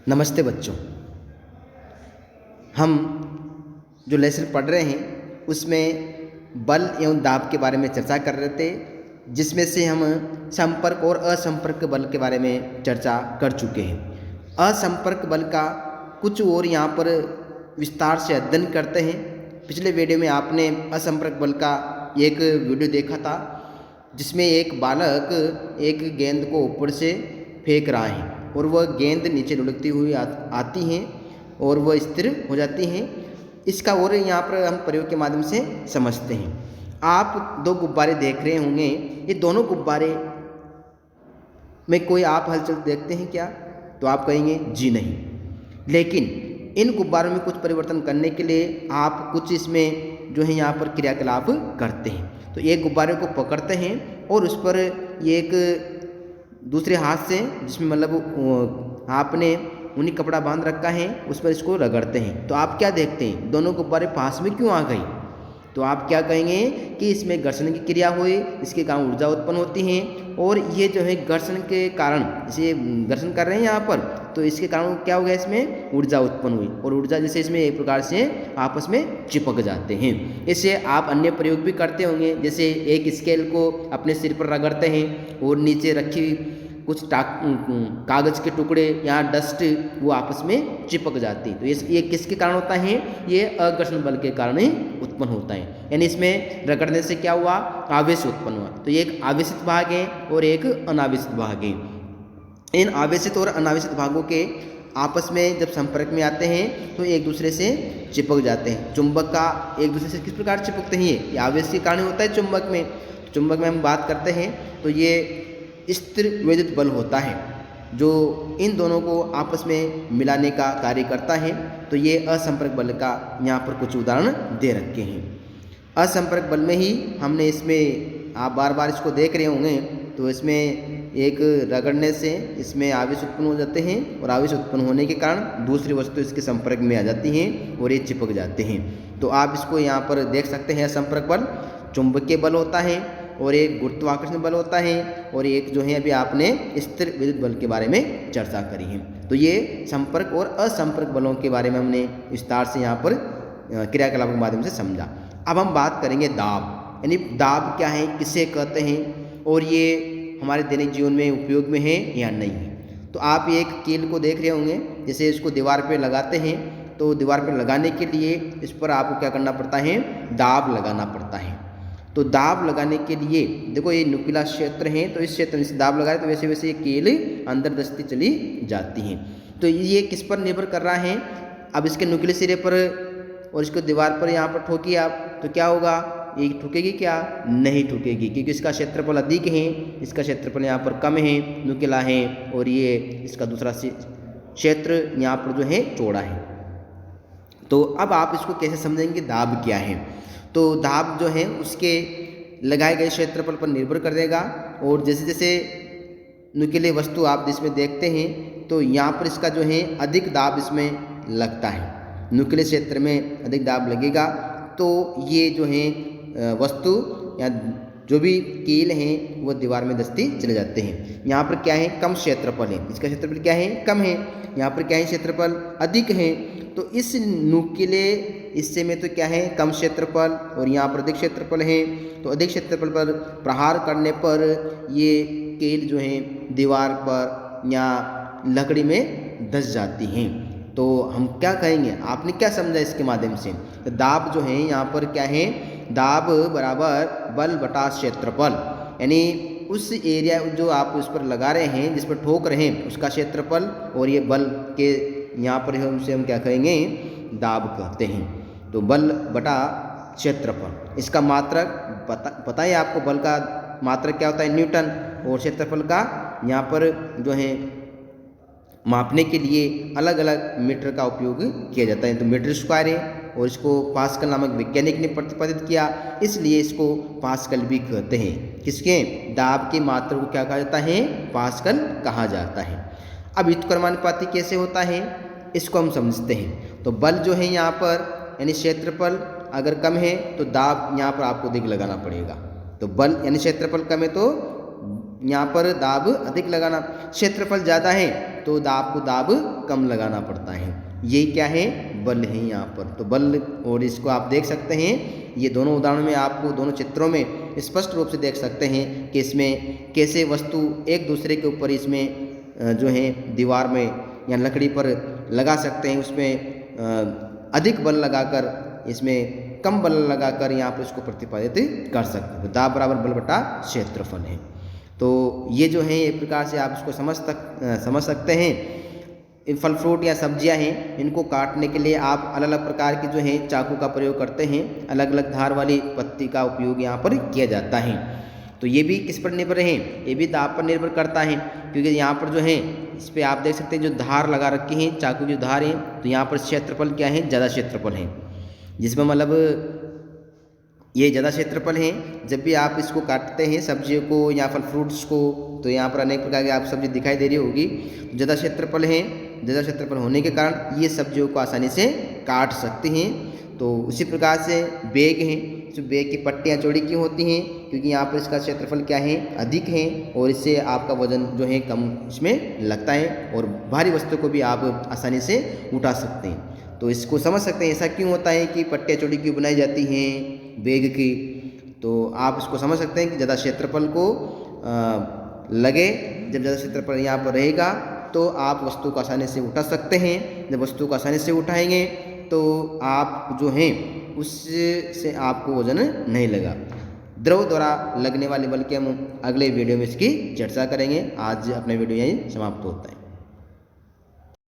नमस्ते बच्चों। हम जो लेसन पढ़ रहे हैं उसमें बल एवं दाब के बारे में चर्चा कर रहे थे, जिसमें से हम संपर्क और असंपर्क बल के बारे में चर्चा कर चुके हैं। असंपर्क बल का कुछ और यहाँ पर विस्तार से अध्ययन करते हैं। पिछले वीडियो में आपने असंपर्क बल का एक वीडियो देखा था, जिसमें एक बालक एक गेंद को ऊपर से फेंक रहा है और वह गेंद नीचे लुढ़कती हुई आती हैं और वह स्थिर हो जाती हैं। इसका और यहाँ पर हम प्रयोग के माध्यम से समझते हैं। आप दो गुब्बारे देख रहे होंगे, ये दोनों गुब्बारे में कोई आप हलचल देखते हैं क्या? तो आप कहेंगे जी नहीं। लेकिन इन गुब्बारों में कुछ परिवर्तन करने के लिए आप कुछ इसमें जो है यहाँ पर क्रियाकलाप करते हैं। तो एक गुब्बारे को पकड़ते हैं और उस पर एक दूसरे हाथ से, जिसमें मतलब आपने ऊनी कपड़ा बांध रखा है, उस पर इसको रगड़ते हैं। तो आप क्या देखते हैं, दोनों गुब्बारे पास में क्यों आ गई? तो आप क्या कहेंगे कि इसमें घर्षण की क्रिया हुई, इसके कारण ऊर्जा उत्पन्न होती है और ये जो है घर्षण के कारण, इसे घर्षण कर रहे हैं यहाँ पर, तो इसके कारण क्या हो गया, इसमें ऊर्जा उत्पन्न हुई और ऊर्जा जैसे इसमें एक प्रकार से आपस में चिपक जाते हैं। इससे आप अन्य प्रयोग भी करते होंगे, जैसे एक स्केल को अपने सिर पर रगड़ते हैं और नीचे रखी कुछ कागज़ के टुकड़े या डस्ट वो आपस में चिपक जाती। तो ये किसके कारण होता है? ये अघर्षण बल के कारण ही उत्पन्न होता है। यानी इसमें रगड़ने से क्या हुआ, आवेश उत्पन्न हुआ। तो ये एक आवेशित भाग है और एक अनावेशित भाग है। इन आवेशित और अनावेशित भागों के आपस में जब संपर्क में आते हैं तो एक दूसरे से चिपक जाते हैं। चुंबक का एक दूसरे से किस प्रकार चिपकते हैं? ये आवेश के कारण होता है। चुंबक में हम बात करते हैं तो ये स्थिर विद्युत बल होता है, जो इन दोनों को आपस में मिलाने का कार्य करता है। तो ये असंपर्क बल का यहाँ पर कुछ उदाहरण दे रखे हैं। असंपर्क बल में ही हमने इसमें, आप बार बार इसको देख रहे होंगे, तो इसमें एक रगड़ने से इसमें आवेश उत्पन्न हो जाते हैं और आवेश उत्पन्न होने के कारण दूसरी वस्तु इसके संपर्क में आ जाती हैं और ये चिपक जाते हैं। तो आप इसको यहाँ पर देख सकते हैं। असंपर्क बल चुंबकीय बल होता है और एक गुरुत्वाकर्षण बल होता है और एक जो है अभी आपने स्थिर विद्युत बल के बारे में चर्चा करी है। तो ये संपर्क और असंपर्क बलों के बारे में हमने विस्तार से यहाँ पर क्रियाकलापों के माध्यम से समझा। अब हम बात करेंगे दाब, यानी दाब क्या है, किसे कहते हैं और ये हमारे दैनिक जीवन में उपयोग में है या नहीं है। तो आप एक कील को देख रहे होंगे, जैसे इसको दीवार पर लगाते हैं, तो दीवार पर लगाने के लिए इस पर आपको क्या करना पड़ता है, दाब लगाना पड़ता है। तो दाब लगाने के लिए देखो, ये नुकीला क्षेत्र है, तो इस क्षेत्र में से दाब लगाए तो वैसे वैसे ये कील अंदर दस्ती चली जाती हैं। तो ये किस पर निर्भर कर रहा है? अब इसके नुकीले सिरे पर और इसको दीवार पर यहाँ पर ठोकिए आप, तो क्या होगा, ये ठुकेगी क्या? नहीं ठुकेगी, क्योंकि इसका क्षेत्रफल अधिक है, इसका क्षेत्रफल यहाँ पर कम है, नुकीला है, और ये इसका दूसरा क्षेत्र यहाँ पर जो है चौड़ा है। तो अब आप इसको कैसे समझेंगे, दाब क्या है? तो दाब जो है उसके लगाए गए क्षेत्रफल पर निर्भर कर देगा, और जैसे जैसे नुकीले वस्तु आप इसमें देखते हैं तो यहाँ पर इसका जो है अधिक दाब इसमें लगता है, नुकीले क्षेत्र में अधिक दाब लगेगा। तो ये जो है वस्तु या जो भी कील हैं वो दीवार में दस्ती चले जाते हैं। यहाँ पर क्या है, कम क्षेत्रफल है, इसका क्षेत्रफल क्या है, कम है। यहाँ पर क्या है, क्षेत्रफल अधिक है। तो इस नुकीले हिस्से में तो क्या है, कम क्षेत्रफल, और यहाँ पर अधिक क्षेत्रफल है। तो अधिक क्षेत्रफल पर प्रहार करने पर ये कील जो है दीवार पर या लकड़ी में धंस जाती हैं। तो हम क्या कहेंगे, आपने क्या समझा इसके माध्यम से? तो दाब जो है यहाँ पर क्या है, दाब बराबर बल बटा क्षेत्रफल, यानी उस एरिया जो आप उस पर लगा रहे हैं, जिस पर ठोक रहे हैं, उसका क्षेत्रफल, और ये बल के यहाँ पर उसे हम क्या कहेंगे, दाब कहते हैं। तो बल बटा क्षेत्रफल, इसका मात्रक पता है आपको, बल का मात्रक क्या होता है, न्यूटन, और क्षेत्रफल का यहाँ पर जो है मापने के लिए अलग अलग मीटर का उपयोग किया जाता है। तो मीटर स्क्वायर है, और इसको पास्कल नामक वैज्ञानिक ने प्रतिपादित किया, इसलिए इसको पास्कल भी कहते हैं। किसके, दाब के मात्रक को क्या कहा जाता है, पास्कल कहा जाता है। अब व्युत्क्रमानुपाती कैसे होता है, इसको हम समझते हैं। तो बल जो है यहाँ पर, यानी क्षेत्रफल अगर कम है तो दाब यहाँ पर आपको अधिक लगाना पड़ेगा। तो बल यानी क्षेत्रफल कम है तो यहाँ पर दाब अधिक लगाना, क्षेत्रफल ज़्यादा है तो दाब कम लगाना पड़ता है। ये क्या है, बल है यहाँ पर। तो बल, और इसको आप देख सकते हैं, ये दोनों उदाहरणों में आपको दोनों चित्रों में स्पष्ट रूप से देख सकते हैं कि इसमें कैसे वस्तु एक दूसरे के ऊपर इसमें जो है दीवार में या लकड़ी पर लगा सकते हैं। उसमें अधिक बल लगाकर, इसमें कम बल लगाकर यहाँ पर इसको प्रतिपादित कर सकते हैं। तो दाब बराबर बल बटा क्षेत्रफल है। तो ये जो है एक प्रकार से आप इसको समझ सकते हैं। फल फ्रूट या सब्जियां हैं, इनको काटने के लिए आप अलग अलग प्रकार के जो है चाकू का प्रयोग करते हैं। अलग अलग धार वाली पत्ती का उपयोग यहाँ पर किया जाता है। तो ये भी किस पर निर्भर है, ये भी दाब पर निर्भर करता है, क्योंकि यहाँ पर जो है इस पर आप देख सकते हैं जो धार लगा रखी है, चाकू की धार है, तो यहाँ पर क्षेत्रफल क्या है, ज़्यादा क्षेत्रफल है, जिसमें मतलब ये ज़्यादा क्षेत्रफल है। जब भी आप इसको काटते हैं सब्जियों को या फल फ्रूट्स को, तो यहाँ पर अनेक प्रकार की आप सब्जी दिखाई दे रही होगी। ज़्यादा क्षेत्रफल है, ज़्यादा क्षेत्रफल होने के कारण ये सब्जियों को आसानी से काट सकती हैं। तो उसी प्रकार से बैग हैं, जो बैग की पट्टियाँ चौड़ी क्यों होती हैं, क्योंकि यहाँ पर इसका क्षेत्रफल क्या है, अधिक है, और इससे आपका वजन जो है कम इसमें लगता है और भारी वस्तु को भी आप आसानी से उठा सकते हैं। तो इसको समझ सकते हैं ऐसा क्यों होता है कि पट्टियाँ चौड़ी क्यों बनाई जाती हैं बैग की। तो आप इसको समझ सकते हैं कि ज़्यादा क्षेत्रफल को लगे, जब ज़्यादा क्षेत्रफल यहाँ पर रहेगा तो आप वस्तु को आसानी से उठा सकते हैं। जब वस्तु को आसानी से उठाएंगे तो आप जो हैं उससे आपको वजन नहीं लगा। द्रव द्वारा लगने वाले बल के हम अगले वीडियो में इसकी चर्चा करेंगे। आज अपना वीडियो यहीं समाप्त होता है।